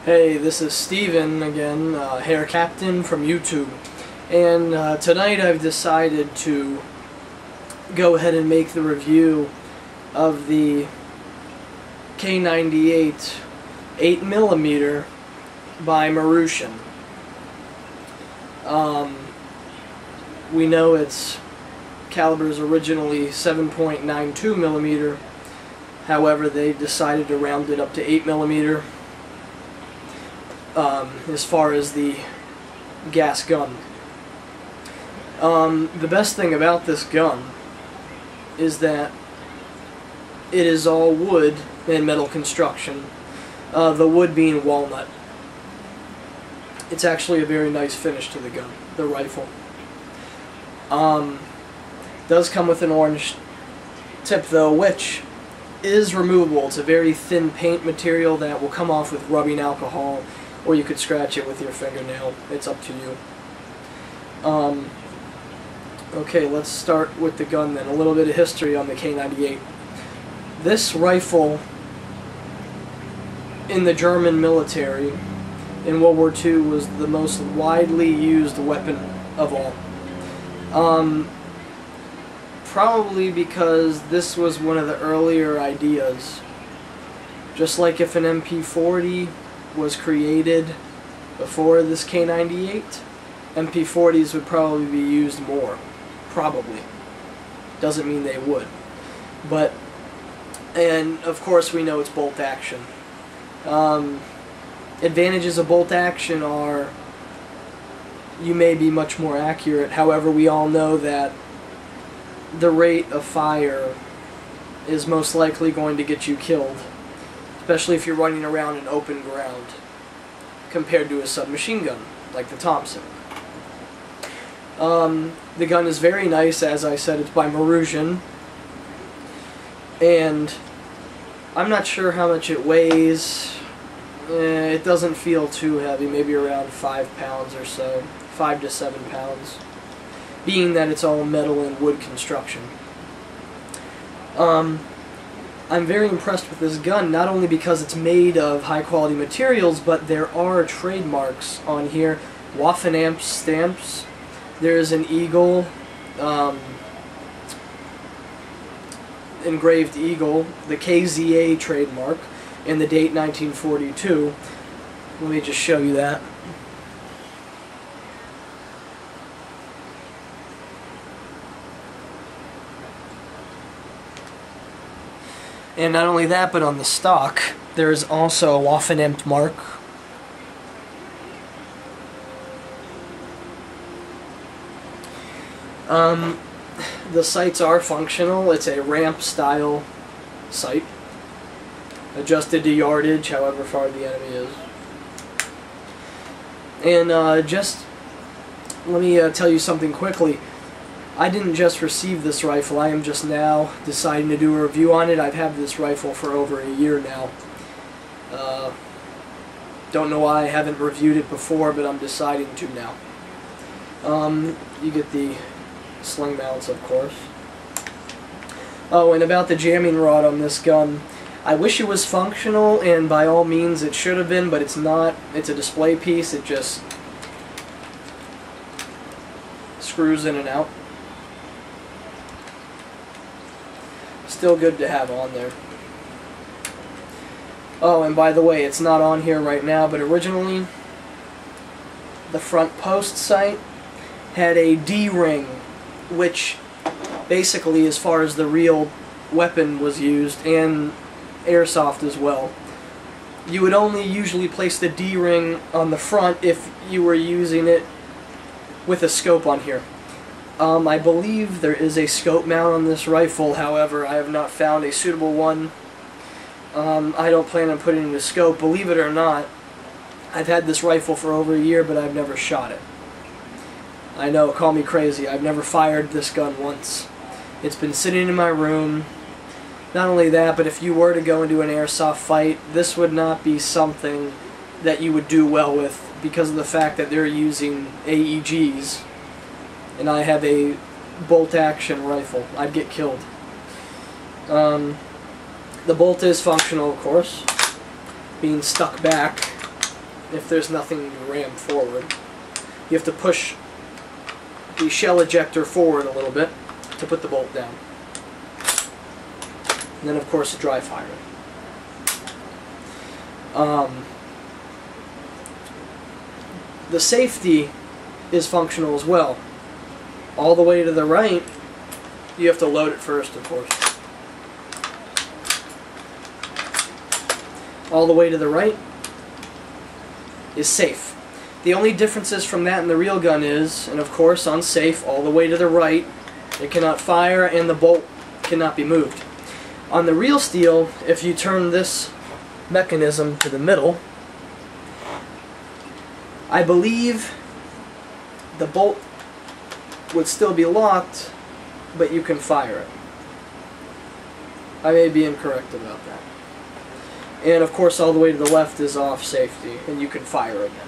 Hey, this is Steven again, Hair Captain from YouTube, and tonight I've decided to go ahead and make the review of the K98 8mm by Marushin. We know its caliber is originally 7.92mm, however they decided to round it up to 8mm. As far as the gas gun. The best thing about this gun is that it is all wood and metal construction, the wood being walnut. It's actually a very nice finish to the gun, the rifle. Does come with an orange tip though, which is removable. It's a very thin paint material that will come off with rubbing alcohol, or you could scratch it with your fingernail. It's up to you. Okay, let's start with the gun then. A little bit of history on the K98. This rifle in the German military in World War II was the most widely used weapon of all. Probably because this was one of the earlier ideas. Just like if an MP40 was created before this K98, MP40s would probably be used more. Probably. Doesn't mean they would. But, and of course we know it's bolt action. Advantages of bolt action are you may be much more accurate. However, we all know that the rate of fire is most likely going to get you killed, especially if you're running around in open ground, compared to a submachine gun, like the Thompson. The gun is very nice, as I said, it's by Marushin, and I'm not sure how much it weighs. It doesn't feel too heavy, maybe around 5 pounds or so, 5 to 7 pounds, being that it's all metal and wood construction. I'm very impressed with this gun, not only because it's made of high quality materials, but there are trademarks on here. Waffen-Amp stamps. There is an eagle, engraved eagle, the KZA trademark, and the date 1942. Let me just show you that. And not only that, but on the stock, there is also a Waffen-Amp mark. The sights are functional. It's a ramp-style sight, adjusted to yardage, however far the enemy is. And just let me tell you something quickly. I didn't just receive this rifle, I am just now deciding to do a review on it. I've had this rifle for over a year now. Don't know why I haven't reviewed it before, but I'm deciding to now. You get the sling mounts, of course. Oh, and about the jamming rod on this gun, I wish it was functional, and by all means it should have been, but it's not. It's a display piece. It just screws in and out. Still good to have on there. Oh, and by the way, it's not on here right now, but originally the front post sight had a D-ring, which basically, as far as the real weapon was used, and airsoft as well, you would only usually place the D-ring on the front if you were using it with a scope on here. I believe there is a scope mount on this rifle, however, I have not found a suitable one. I don't plan on putting in a scope. Believe it or not, I've had this rifle for over a year, but I've never shot it. I know, call me crazy, I've never fired this gun once. It's been sitting in my room. Not only that, but if you were to go into an airsoft fight, this would not be something that you would do well with, because of the fact that they're using AEGs. And I have a bolt-action rifle. I'd get killed. The bolt is functional, of course, being stuck back. if there's nothing to ram forward. You have to push the shell ejector forward a little bit to put the bolt down. And then of course dry fire it. The safety is functional as well. All the way to the right, you have to load it first, of course. All the way to the right is safe. The only differences from that and the real gun is, and of course on safe, all the way to the right, it cannot fire and the bolt cannot be moved. On the real steel, if you turn this mechanism to the middle, I believe the bolt would still be locked, but you can fire it. I may be incorrect about that. And of course all the way to the left is off safety, and you can fire again.